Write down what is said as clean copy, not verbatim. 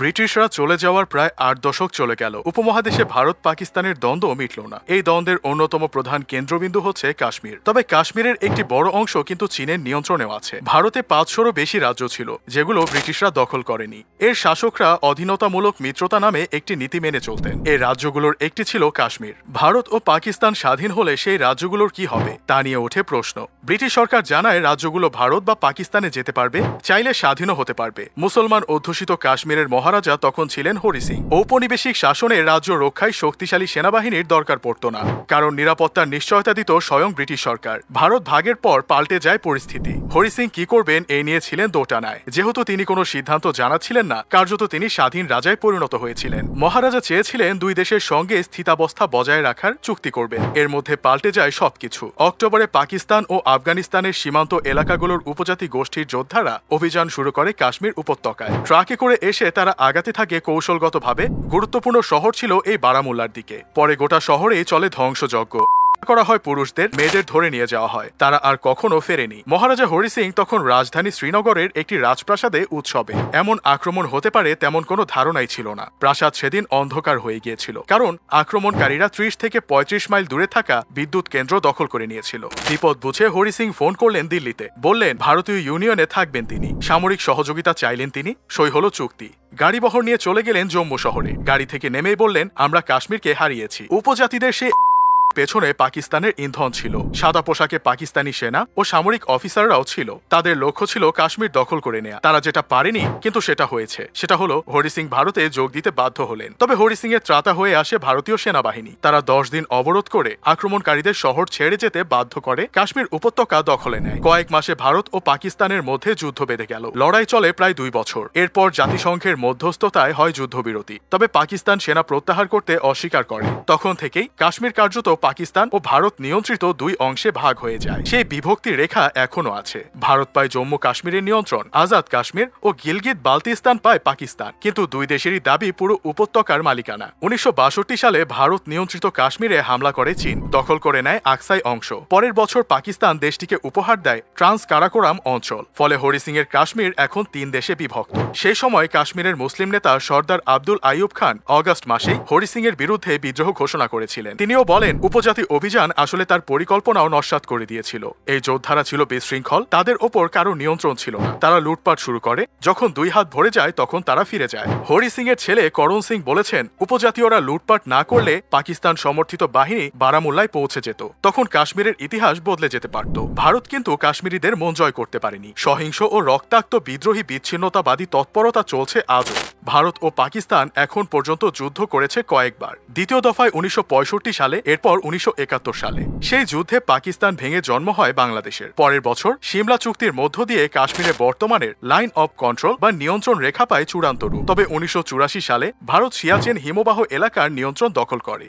ব্রিটিশরা চলে যাওয়ার প্রায় ৮ দশক চলে গেল। উপমহাদেশে ভারত পাকিস্তানের দ্বন্দ্ব মিটল না। এই দ্বন্দ্বের অন্যতম প্রধান কেন্দ্রবিন্দু হচ্ছে কাশ্মীর। তবে কাশ্মীরের একটি বড় অংশ কিন্তু চীনের নিয়ন্ত্রণেও আছে। ভারতে ৫০০রও বেশি রাজ্য ছিল যেগুলো ব্রিটিশরা দখল করেনি। এর শাসকরা অধীনতামূলক মিত্রতা নামে একটি নীতি মেনে চলতেন। এই রাজ্যগুলোর একটি ছিল কাশ্মীর। ভারত ও পাকিস্তান স্বাধীন হলে সেই রাজ্যগুলোর কি হবে তা নিয়ে ওঠে প্রশ্ন। ব্রিটিশ সরকার জানায় রাজ্যগুলো ভারত বা পাকিস্তানে যেতে পারবে, চাইলে স্বাধীনও হতে পারবে। মুসলমান অধ্যুষিত কাশ্মীরের মহারাজা তখন ছিলেন হরি সিং। ঔপনিবেশিক শাসনে রাজ্য রক্ষায় শক্তিশালী সেনাবাহিনীর দরকার পড়ত না, কারণ নিরাপত্তার নিশ্চয়তা দিত স্বয়ং ব্রিটিশ সরকার। ভারত ভাগের পর পাল্টে যায় পরিস্থিতি। হরি সিং কি করবেন এই নিয়ে ছিলেন দোটানায়। যেহেতু তিনি কোনো সিদ্ধান্ত জানাচ্ছিলেন না, কার্যত তিনি স্বাধীন রাজায় পরিণত হয়েছিলেন। মহারাজা চেয়েছিলেন দুই দেশের সঙ্গে স্থিতাবস্থা বজায় রাখার চুক্তি করবেন। এর মধ্যে পাল্টে যায় সবকিছু। অক্টোবরে পাকিস্তান ও আফগানিস্তানের সীমান্ত এলাকাগুলোর উপজাতি গোষ্ঠীর যোদ্ধারা অভিযান শুরু করে কাশ্মীর উপত্যকায়। ট্রাকে করে এসে তারা আগাতে থাকে কৌশলগতভাবে। গুরুত্বপূর্ণ শহর ছিল এই বারামুল্লার দিকে। পরে গোটা শহরেই চলে ধ্বংসযজ্ঞ করা হয়। পুরুষদের, মেয়েদের ধরে নিয়ে যাওয়া হয়। তারা আর কখনো ফেরেনি। মহারাজা হরি সিং তখন রাজধানী শ্রীনগরের একটি রাজপ্রাসাদে উৎসবে। এমন আক্রমণ হতে পারে তেমন কোনো ধারণাই ছিল না। প্রাসাদ সেদিন অন্ধকার হয়ে গিয়েছিল, কারণ আক্রমণকারীরা ৩০ থেকে ৩৫ মাইল দূরে থাকা বিদ্যুৎ কেন্দ্র দখল করে নিয়েছিল। বিপদ বুঝে হরি সিং ফোন করলেন দিল্লিতে। বললেন ভারতীয় ইউনিয়নে থাকবেন তিনি, সামরিক সহযোগিতা চাইলেন তিনি। সই হলো চুক্তি। গাড়িবহর নিয়ে চলে গেলেন জম্মু শহরে। গাড়ি থেকে নেমেই বললেন আমরা কাশ্মীরকে হারিয়েছি। উপজাতিদের সে পেছনে পাকিস্তানের ইন্ধন ছিল। সাদা পোশাকে পাকিস্তানি সেনা ও সামরিক অফিসাররাও ছিল। তাদের লক্ষ্য ছিল কাশ্মীর দখল করে নেয়া। তারা যেটা পারেনি কিন্তু সেটা হয়েছে, সেটা হলো হরি সিং ভারতে যোগ দিতে বাধ্য হলেন। তবে হরি সিং এর ত্রাতা হয়ে আসে ভারতীয় সেনাবাহিনী। তারা ১০ দিন অবরোধ করে আক্রমণকারীদের শহর ছেড়ে যেতে বাধ্য করে। কাশ্মীর উপত্যকা দখলে নেয়। কয়েক মাসে ভারত ও পাকিস্তানের মধ্যে যুদ্ধ বেঁধে গেল। লড়াই চলে প্রায় ২ বছর। এরপর জাতিসংঘের মধ্যস্থতায় হয় যুদ্ধবিরতি। তবে পাকিস্তান সেনা প্রত্যাহার করতে অস্বীকার করে। তখন থেকেই কাশ্মীর কার্যত পাকিস্তান ও ভারত নিয়ন্ত্রিত দুই অংশে ভাগ হয়ে যায়। সেই বিভক্তি রেখা এখনো আছে। ভারত পায় জম্মু কাশ্মীরের নিয়ন্ত্রণ, আজাদ কাশ্মীর ও গিলগিত বালতিস্তান পায় পাকিস্তান। কিন্তু দুই দেশেরই দাবি পুরো উপত্যকার মালিকানা। ১৯৬২ সালে ভারত নিয়ন্ত্রিত কাশ্মীরে হামলা করে চীন, দখল করে নেয় আকসাই অংশ। পরের বছর পাকিস্তান দেশটিকে উপহার দেয় ট্রান্স কারাকোরাম অঞ্চল। ফলে হরি সিং এর কাশ্মীর এখন ৩ দেশে বিভক্ত। সেই সময় কাশ্মীরের মুসলিম নেতা সর্দার আব্দুল আইয়ুব খান অগাস্ট মাসেই হরি সিং এর বিরুদ্ধে বিদ্রোহ ঘোষণা করেছিলেন। তিনিও বলেন উপজাতি অভিযান আসলে তার পরিকল্পনাও নস্যাৎ করে দিয়েছিল। এই যোদ্ধারা ছিল বিশৃঙ্খল, তাদের ওপর কারো নিয়ন্ত্রণ ছিল না। তারা লুটপাট শুরু করে। যখন ২ হাত ভরে যায় তখন তারা ফিরে যায়। হরি সিং এর ছেলে করণ সিং বলেছেন উপজাতীয়রা লুটপাট না করলে পাকিস্তান সমর্থিত বাহিনী বারামুল্লায় পৌঁছে যেত। তখন কাশ্মীরের ইতিহাস বদলে যেতে পারত। ভারত কিন্তু কাশ্মীরিদের মন জয় করতে পারেনি। সহিংস ও রক্তাক্ত বিদ্রোহী বিচ্ছিন্নতাবাদী তৎপরতা চলছে আজও। ভারত ও পাকিস্তান এখন পর্যন্ত যুদ্ধ করেছে কয়েকবার। দ্বিতীয় দফায় ১৯৬৫ সালে, এরপর ১৯৭১ সালে। সেই যুদ্ধে পাকিস্তান ভেঙে জন্ম হয় বাংলাদেশের। পরের বছর সিমলা চুক্তির মধ্য দিয়ে কাশ্মীরে বর্তমানের লাইন অব কন্ট্রোল বা নিয়ন্ত্রণ রেখা পায় চূড়ান্ত রূপ। তবে ১৯৮৪ সালে ভারত সিয়াচেন হিমবাহ এলাকার নিয়ন্ত্রণ দখল করে।